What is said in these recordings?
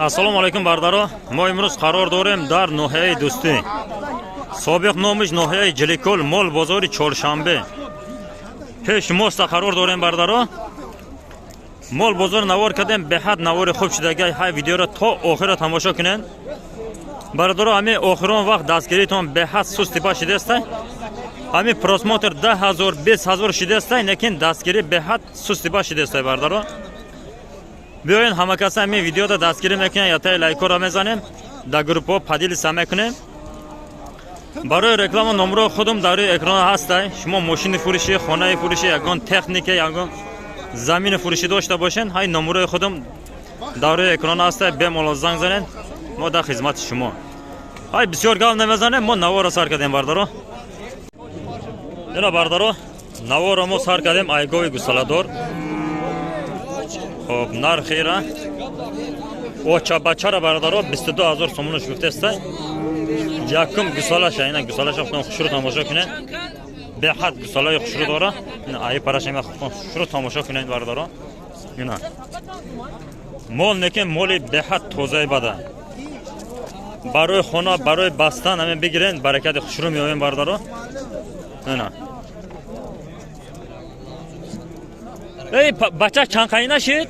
Assalomu alaykum bardaро. Ma imroz qaror dorim dar nohiyai Do'sti. Sobiq nomish nohiyai Jilikol mol bozori Chorshanbe. Pesh mosta qaror dorim bardaro. Mol bozor navar kadem behad nawari خوب shidagi hay videora to oxira tomosha kunen. Bardaro hami oxiron vaqt dastgiriton behad susti bashidesta. Hami prosmotr 10000 20000 shidesta, lekin dastgiri behad susti bashidesta bardaro. بیاین همه کسی می ویدیو را دستگیری میکنن یا تا لایک را میزنیم در گروپ ها پدیل میکنیم. برای رکلام نمره خودم در اکران هست. شما ماشین فروشی، خانه فروشی، یگان تکنیک، یگان زمین فروشی داشته باشین، های نمره خودم در اکران هست. به ما زنگ زنین، ما در خدمت شما. های بسیار گل نمیزنیم، ما نوار را سر کردیم بردارو. اینا بردارو نوار را ما سر کردیم ایگوی گسالادور. خب نرخی را اوچا بچه را بردارو 22000 سومونش گفته است. یکم گسالاش اینا گسالاش خودم خوش رو تماشا کنین. به حد گسالای خوش رو داره. اینا ای پارش ما خوش رو تماشا کنین بردارو. اینا مول نکه مولی به حد توزیع بده. برای خونه برای بستن همین بگیرین برکت خوش رو میوین بردارو. اینا ای بچه چند قایی نشید؟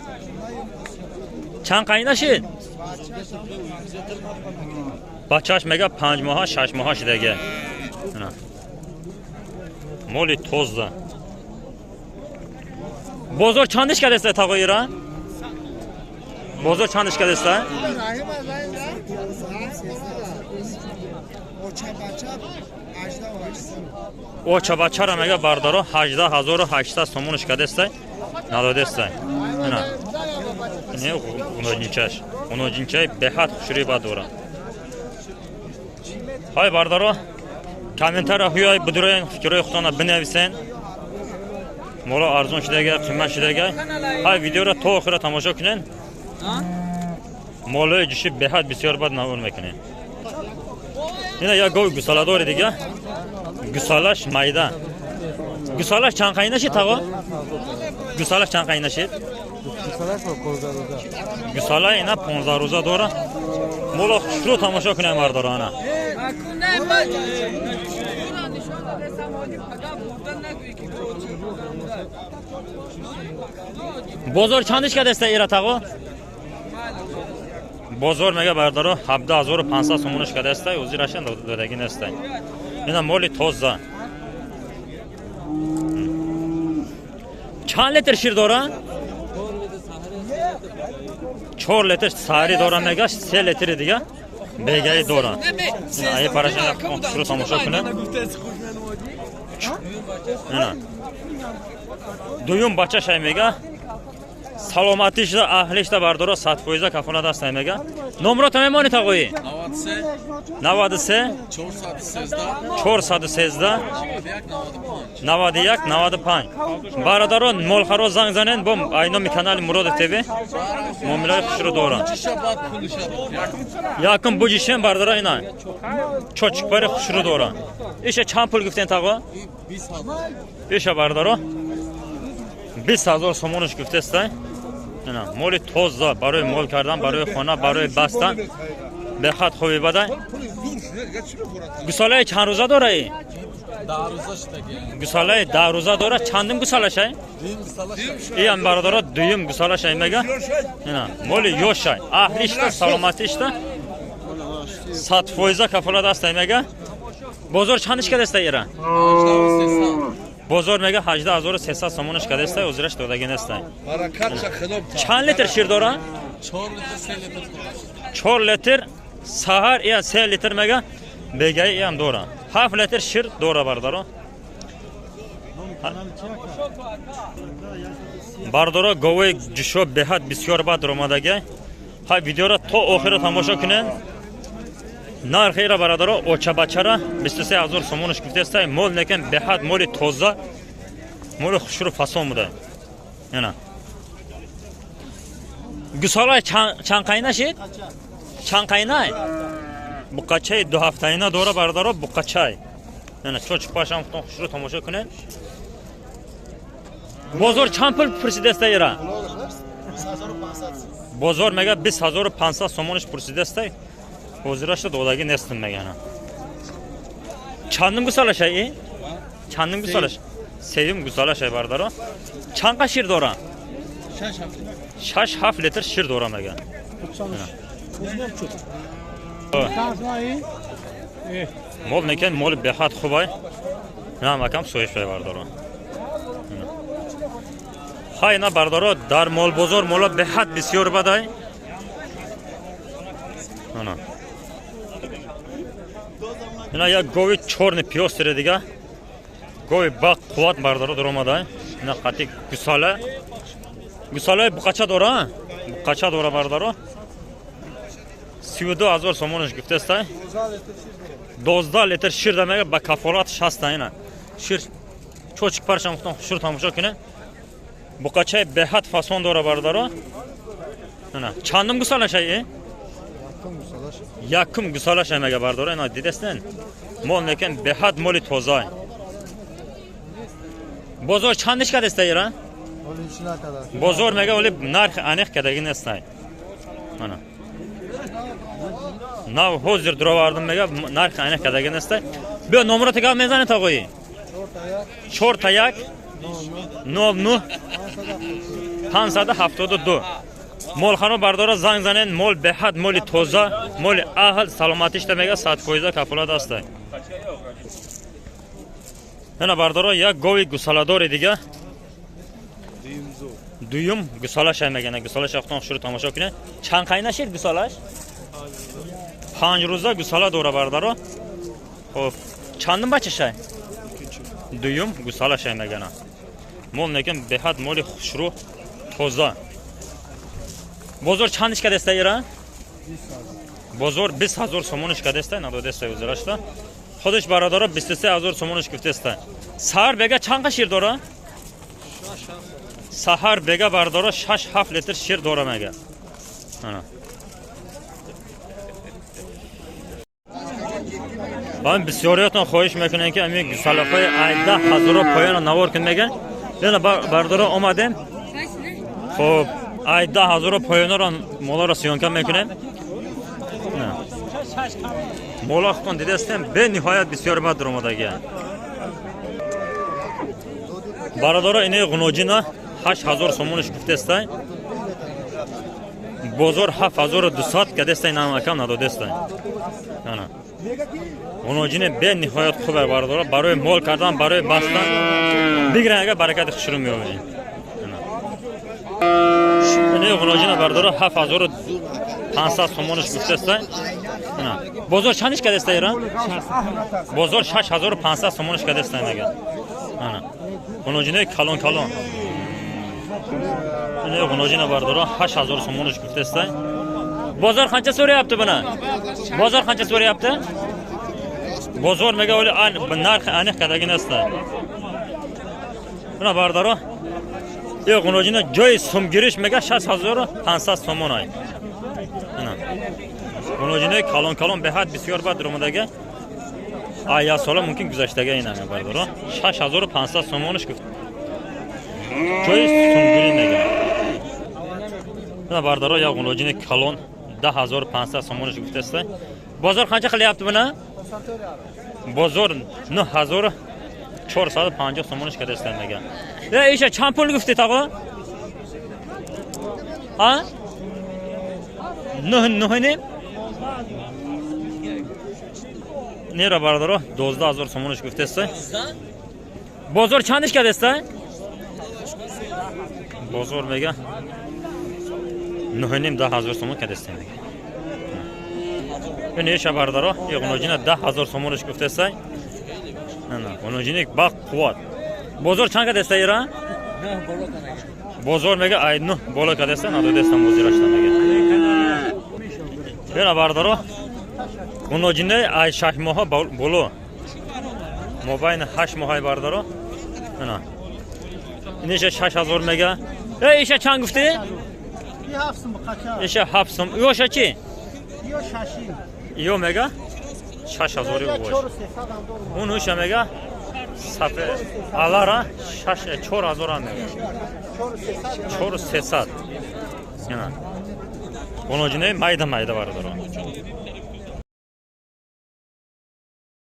چند قایی نشید؟ بچهش میگه 5 ماه 6 ماه شدگه. مولی توزده بازار چندش کرده است تقایی را؟ بازار چندش کرده است؟ اوچا بچه را میگه بردارو 18800 سومونش کرده است. نداده است. نه اونو جنچه به حد خوشری با دورا. های بردارو کامنتر های بدروین فکرای خودتان بنویسین. مولا ارزون شدگه قیمت شدگه. های ویدیو را تا آخر تماشا کنین. مولای جوشی به حد بسیار بد نور میکنین. اینا یا گوی گسالادور دیگه. گسالاش مایده. گسالاش چند قایی نشید تاقا؟ گسالاش چند قایی نشید؟ گسالا اینا 15 روزه دوره. مولا خوش رو تماشا کنیم بردارانه. بازار چندش کرده است ایرا تاقا؟ بازار میگه بردارو 17500 سومونش کرده است. وزیرشن دادگی نیست. اینا مولی توزه. چند لیتر شیر داره؟ 4 لیتر ساری داره میگه 3 لیتر دیگه بگی داره. اینا ای پاراشن رو تماشا کنن. اینا دویم بچه شای میگه سلامتیش دا اهلیش دا بردارو 100% کفالت است میگه. نمرات میمونی تقوی 93 413 91 95 برادران ملخرو زنگ زنین بم اینا کانال مراد تیوی معامله خوش رو دارن. یکم بوجیشن بردارا اینا چوچک پر خوش رو دارن. ایشه چند پول گفتین تقوا؟ 20000 ایشه بردارو 20000 سومونش گفته است. اینا مولی توزه برای مول کردن برای خانه برای بستن به خط خوبی بده. گساله چند روزه داره ای؟ 10 روزه شده. گساله 10 روزه داره. چندم گساله شای؟ ای هم برادر دویم گساله شای میگه. اینا مولی یوش شای اهلیش تا سلامتیش تا 100% کفالت است میگه. بازار چندش کرده است ایران؟ بازار میگه 18300 سومونش کرده است. وزیرش دادگی نیست. چند لیتر شیر داره؟ 4 لیتر سحر یا 3 لیتر میگه بگی ای هم داره. 7 لیتر شیر داره بردارو. بردارو گوی جشو به حد بسیار بد اومدگی. های ویدیو را تا آخر تماشا کنین. نرخی را برادرو اوچا بچه را 23000 سومونش گفته است. مول نکن به حد مولی توزه مول خوش رو فصل بوده. اینا گساله چند قایی نشید؟ چند قایی نه؟ بقچه 2 هفته اینا دوره بردارو بقچه. اینا چوچک پاشم خودتون خوش رو تماشا کنین. بازار چند پول پرسیده است ایران؟ Bozor mega 20500 somonish pursidasday. Hozirashda dodagi nestim megana. Chandim gusalashay, chandim gusalash. Sevim gusalashay bardaro. Chanqa shir dora. 6 litr shir dora mega. Mol nekan mol behat khubay. Na makam so'yish pay bardaro. Hayna bardaro dar mol bozor mola behat bisyor baday. Ana. Ina ya govi chorni pyostre diga. Govi baq quvvat bardaro daromaday. Ina qati gusala. Gusala bu qacha dora? Bu qacha dora bardaro. 32000 somonish guftastay. 12 litr shir demaga ba kafolat 60 ina. Shir cho'chik parcham xufton shir tomosha kuni. Bu qacha behat fason dora bardaro. Ana chandim gusalashay. Yakım gusalash emaga bardaro ina didesdan. Mol nekan behat moli tozay. Bozor chandish kadestayra? Bozor mega oli narx aniq kadagin estay. Ana. Nav hozir drovardim mega narx aniq kadagin estay. Bu nomra tekab mezani taqoyi. Chortayak 09 572 Molxona bardora zang zanen mol behat moli toza moli ahl salomati ishlamaga 100% kafolat asta. Ana bardora ya govi gusalador ediga. Duyum gusalash emagana gusalash axton shuru tomosha kuni. Chanqaynashir gusalash. 5 roza gusaladora bardaro. Xo'p, chandim bachashay. Duyum gusalash emagana. Mol nekan behat moli xushru toza. Bozor chandish kadestayra? Bozor 20000 somonish kadestay, nado destay o'zirashda. Xodish baradaro 23000 somonish guftestay. Sahar bega chanqa shir dora? Sahar bega bardaro 6 litr shir dora mega. Ana. Ben bisyoriyatdan xohish mekunanki amik salafay ayda hazoro poyana navor kunmagan. Yana bardaro omadim. Xo'p, ayda hazoro poyanaron molara syonka mekunam. Molaqton dedestem be nihoyat bisyor badromadagi. Baradora ine g'unojina 8000 somonish guftestay. Bozor 7200 kadestay namakam nadodestay. Ana. G'unojina be nihoyat xubar baradora baroy mol kardan baroy bastan bigraga barakat xushrum yo'q. Ine g'unojina baradora 7500 somonish guftestay. Ana. Bozor chanish kadestayra? Bozor 6500 somonish kadestay mega. Ana. G'unojina kalon. Ine g'unojina bardora 8000 somonish guftestay. Bozor qancha so'rayapti buni? Bozor qancha so'rayapti? Bozor mega o'li narx aniq kadagina asta. Buna bardora. G'unojina joy sumgirish mega 6500 somon ay. Ana. G'unojina kalon behat bisyor badromadagi. Aya sola mumkin guzashtaga inami bardora. 6500 somonish guft. Joy sumgirinaga. Buna bardora ya g'unojina kalon 10500 somonish guftasta. Bozor qancha qilyapti buni? Bozor 9450 somonish kadastanaga. Isha champul gufti tag'o? Ha? Nuhni? Nera bardaro 12000 somonish guftasta. Bozor chandish kadasta? Bozor mega Nuhnim 10000 somon kadastanaga. Buni isha bardaro g'unojina 10000 somonish guftastay. Ana, g'unojinik baq quvvat. Bozor chanqa destayra? Bozor mega aynu bola kadastan ado destan bozirashtamaga. Bera bardaro g'unojina ay shahmoha bolo. Mobayna 8 mohay bardaro. Ana. Necha 6000 mega. Isha chang gufti? Hafsım qacha. Isha hafsım. Yo'shachi? Yo shashi. Yo mega 6000 yo'q. Uni o'sha mega safe alara 4000 mega. 4300. Yana. Qo'nochini mayda-mayda bardaро.